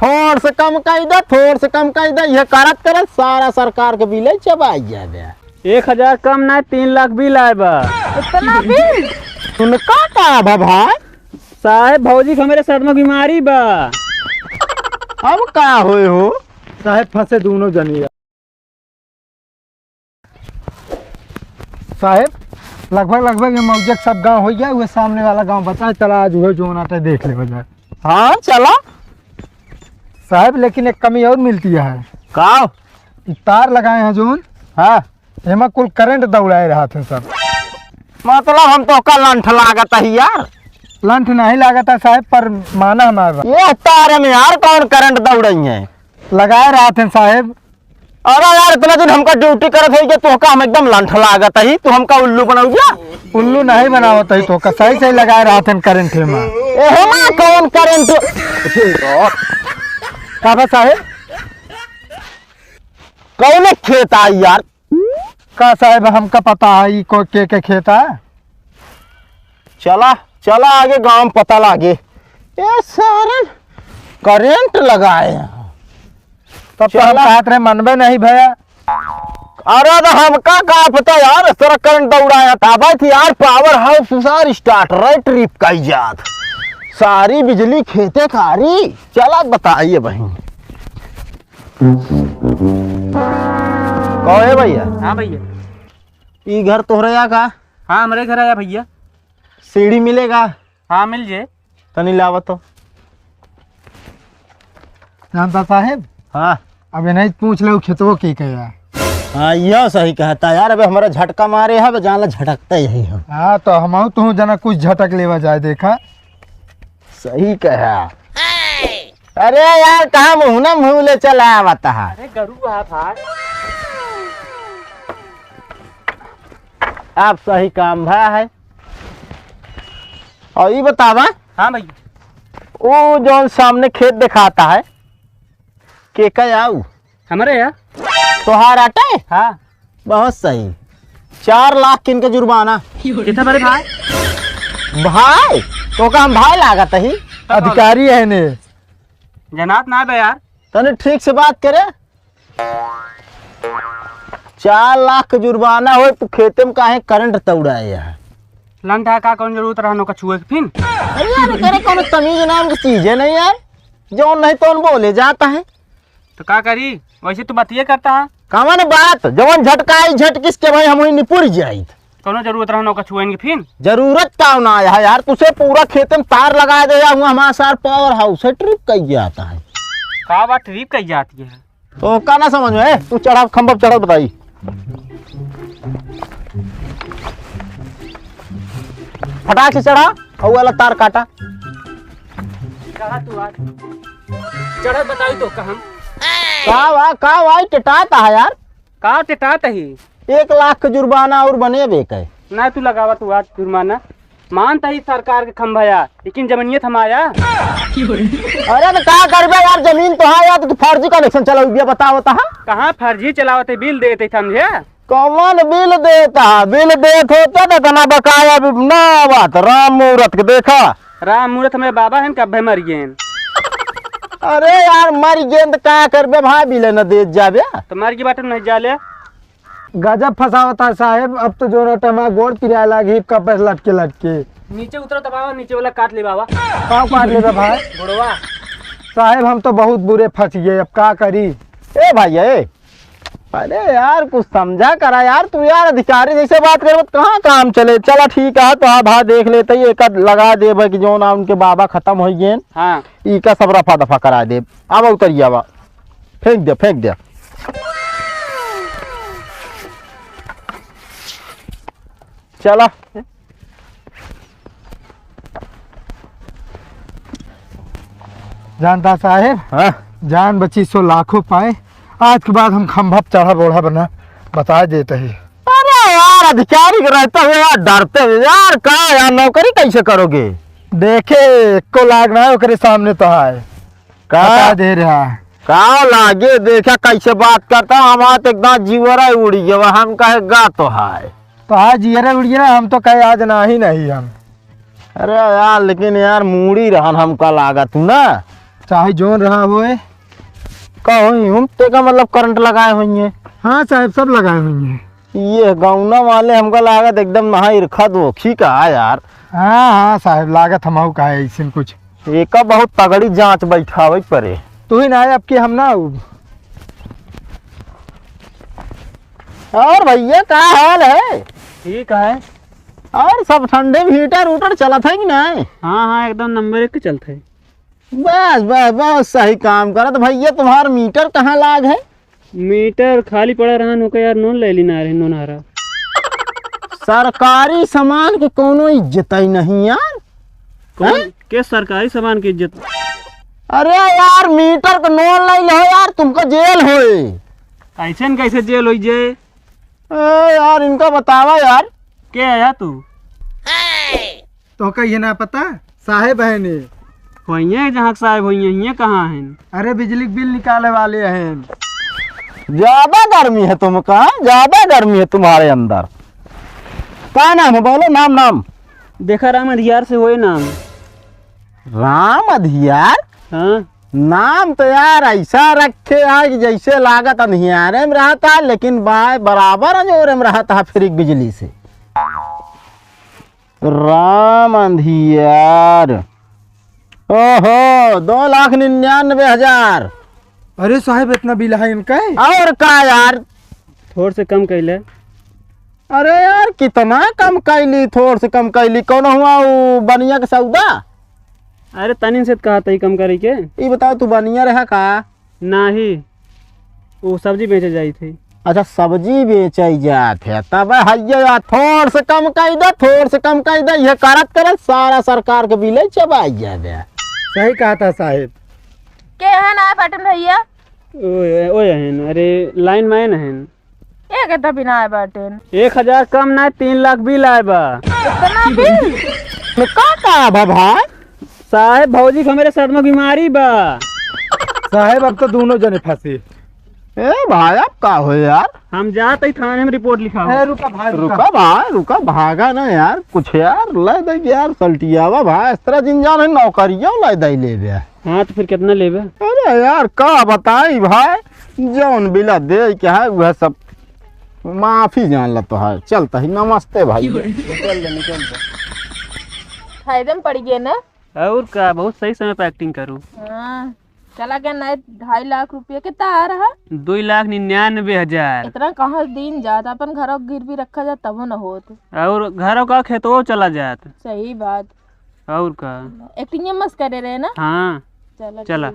थोड़ से कम कर दे, थोड़ से कम कर दे। ये करत करत सारा सरकार के बिल चबाई जाबे। 1000 कम ना 3 लाख बिल आए बा। इतना बिल उनका का बा भाई? साहेब भौजी के मेरे सर में बीमारी बा। अब का होए हो? साहेब फंसे दोनों जनिया। साहेब लगभग मौजक सब गांव हो गया, वो सामने वाला गांव बचा चला, आज वो जो नाटे देख ले बजाय। हाँ चला साहब, लेकिन एक कमी और मिलती है। का? तार लगाए हैं जोन, हाँ एमा कुल करंट दौड़ाए रहा थे सब। मतलब हम तो का लंठ लागत है यार। लंठ नहीं लागत है साहब, पर माना हमारा ये तारे में यार कौन करंट दौड़ई है? लगाए रहा थे साहब। अरे यार इतना दिन हमका ड्यूटी करत है कि तो का हम एकदम लंठ लागत है, तू हमका उल्लू बनाऊया? उल्लू नहीं बनावत है तो का सही सही लगाए रहा थे करंट में। एहमा कौन करंट? का साहब? कौन खेत आई यार? का साहब हमका पता है ई को के खेत है। चला चला आगे गांव में पता लागे। ये सारे करंट लगाए हैं। तब तो हम कहते रहे मनबे नहीं भैया। अरे तो हमका का पता यार, इस तरह करंट दौड़ाया था भाई थी यार। पावर हाउस सारी स्टार्ट रहे ट्रिप का इजाद, सारी बिजली खेते खारी। चला बताइए बहन कहो भैया। हाँ भैया। ये घर तोहरे का? हाँ हमारे घर आया भैया। सीढ़ी मिलेगा? हाँ मिल जाए। तनी लावत तो। जानता साहब, हाँ अबे नहीं पूछ लो खेतों की कया। हाँ यह सही कहता यार। अबे हमारा झटका मारे है, जान झटकता यही है। हाँ तो हम तू जना कुछ झटक लेवा जाए देखा। सही कहा। अरे यार कहा मुँह ना मुँह ले चला आवता है। अरे गरू भाई। आप सही काम भया है। और ये बतावा। हाँ भैया। वो जो सामने खेत दिखाता है के आऊ हमारे यहाँ तोहार आटे? हाँ। बहुत सही। 4 लाख किन के जुर्माना। कितना बड़े भाई? भाई तो का हम भाई लागत ही। अधिकारी है ने जनाब ना बे यार। तने ठीक से बात करे। 4 लाख का जुर्माना हो तो खेते में काहे करंट दौड़ाए है? लंठा का कौन जरूरत रहनो का छुए के फिन? अरे यार करे कौन तमीज नाम की चीज है नहीं यार, जो नहीं तो बोले जाता है। तो का करी, वैसे तो बातिए करता है। कामन बात जवन झटकाई झटकिस के भाई हम वही निपुर जाइत। कौन जरूरत रहनो का छुएंगे फिन? जरूरत का ना आया है यार, तुझे पूरा खेत में तार लगा दे हुआ हमारा सार पावर हाउस है ट्रिप कही जाता है। का बात ट्रिप कही जाती है? तो का ना समझ में, तू चढ़ा खंभा चढ़ा बताई। फटाक से चढ़ा और वाला तार काटा। कहा तू आज चढ़त बताई तो कहम। का वाई टिटाता है यार। का टिटात ही 1 लाख का जुर्माना और बने बेके ना तू लगावा तू आज जुर्माना। मानता ही सरकार के खंभा यार, लेकिन जमीनियत हम आया। अरे तो क्या करबे यार, जमीन तो है यार, तो फर्जी कनेक्शन चला बिया बताओ ता। कहाँ फर्जी चलावते बिल देते समझे? कौन बिल देता? बिल देत होता तो तना बकाया ना बात। राम मुहूर्त के देखा। राम मुहूर्त में बाबा है कब्बे मर गए। अरे यार मर गेंद क्या करबे भाई, बिल न दे जाबे तो मर की बात नहीं जाले। गजब फंसावता है साहब। अब तो जो टमा गोड़ किराया लागी का पैसा लटके नीचे उतरो दबावा, नीचे वाला काट ले बाबा। कहाँ काट ले भाई? बुढ़वा साहब हम तो बहुत बुरे फंस गए, अब क्या करी? ए भाई ए, अरे यार कुछ समझा करा यार। तू यार अधिकारी जैसे बात कर कहाँ काम चले। चला ठीक है तो हाँ भाई देख लेते ही एक लगा दे भाई कि जो ना उनके बाबा खत्म हो गए। हाँ ई का सब रफा दफा करा दे। अब उतरिए आवा, फेंक दे। चला जानता साहेब, हाँ जान बची सो लाखों पाए। आज के बाद हम खंभा चढ़ा बोढ़ा बना बता देते ही। अरे यार अधिकारी के रहते हुए यार डरते हुए यार, का यार नौकरी कैसे करोगे? देखे को लागना है ओकरे सामने तो है का बता दे रहा है। का लागे देखा कैसे बात करता। हमारा तो एकदम जीवरा उड़ी गया, हम कहे गा तो है। तो आज ये उड़िया हम तो कहे आज नहीं हम। अरे यार लेकिन यार मूड़ी रहन हमका लागत ना। चाहे जोन रहा होए। कहो हिम्मते का मतलब करंट लगाए हुई है। हाँ साहब सब लगाए हुए हैं। ये गौना वाले हमको लागत एकदम महा ईर्खा दोखी का है यार। हाँ हाँ साहब लागत हमाऊ का है ऐसे कुछ। एक बहुत तगड़ी जांच बैठावे परे। तू ही ना है अब की हम ना आऊ। और भैया क्या हाल है? ठीक है। और सब ठंडे में हीटर उटर चलत है कि नहीं? हाँ हाँ एकदम नंबर 1 के चलते है। बस बस बस सही काम करत भैया। तुम्हारा मीटर कहाँ लाग है? मीटर खाली पड़ा रहा नो यार, नोन ले ली ना रहे, नोन आ रहा। सरकारी सामान के कोनो इज्जत ही नहीं यार। कौन के सरकारी सामान की इज्जत? अरे यार मीटर का नोन नहीं लो यार, तुमको जेल होए। ऐसे न कैसे जेल हो जे? यार इनका बतावा यार। के आया तू? तो का ये ना पता साहेब है ने। वही जहाँ साहब हुई है, कहाँ है? अरे बिजली बिल निकाले वाले हैं। ज्यादा गर्मी है तुमका, ज्यादा गर्मी है तुम्हारे अंदर। क्या नाम है बोलो, नाम नाम। देखा राम अधियार से होए नाम। राम अधियार? हाँ नाम तो यार ऐसा रखे है कि जैसे लागत अंधियारे में रहता, लेकिन बाय बराबर अंजोरे में रहता है फिर बिजली से। राम अंधियार। ओहो 2,99,000। अरे साहब इतना बिल है इनका है? और का यार? थोड़ से कम कैले। अरे यार कितना कम कैली? थोड़ से कम कैली? कौन हुआ वो बनिया का सौदा? अरे तनिन से कहा था कम करे के। ये बताओ तू बनिया रहा का? नहीं वो सब्जी बेचे जाई थी। अच्छा सब्जी बेचे जात है तब हैया थोड़ से कम कर दे, थोड़ से कम कर दे। ये करत करत सारा सरकार के बिल चबाई जाबे। सही कहा था साहब। के है ना बटन भैया? ओए हन, अरे लाइन में न हन। ये कहता बिना है बटन 1,000 कम ना 3 लाख बिल आए बा। इतना बिल? मैं का भाई? साहेब भौजी को मेरे सर में बीमारी बा। साहब अब तो दोनों जने फंसे। ए भाई अब का हो यार? हम जाते ही थाने में रिपोर्ट लिखा। रुका भाई रुका भाई, रुका भागा ना यार। कुछ यार ले दे यार सल्टियावा भाई। इस तरह जिंजान है नौकरियों ले दे ले बे। हाँ तो फिर कितना लेबे? अरे यार का बताई भाई, जौन बिला दे क्या है वह सब माफी जान ला तो है। चलता ही नमस्ते भाई। फायदे में पड़ गए ना। और का बहुत सही समय पे एक्टिंग करूँ। हाँ चला गया ना। 2.5 लाख रुपये कितना आ रहा? 2,99,000। इतना कहाँ दिन जाता, अपन घरों गिरवी रखा जाता तब न होत। और घरों का खेतों चला जात। सही बात। और का एक्टिंग मस्त करे रहे ना। हाँ चला चला।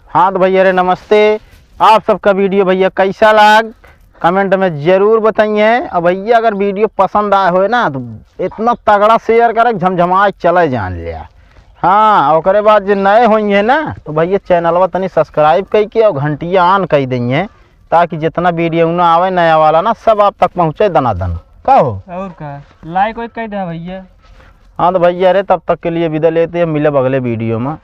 हाँ तो भैया रे नमस्ते। आप सबका वीडियो भैया कैसा लग कमेंट में जरूर बताइए। और भैया अगर वीडियो पसंद आए हो ना तो इतना तगड़ा शेयर करे झमझमा चले जान लिया। हाँ और बाद जो नए हुई है ना तो भैया चैनलवा तनी सब्सक्राइब करके और घंटिया ऑन कर देंगे, ताकि जितना वीडियो ना आवे नया वाला ना सब आप तक पहुँचे दनादन। कहो और का लाइक वाइक कर दे भैया। हाँ तो भैया अरे तब तक के लिए विदा लेते हैं, मिले अगले वीडियो में।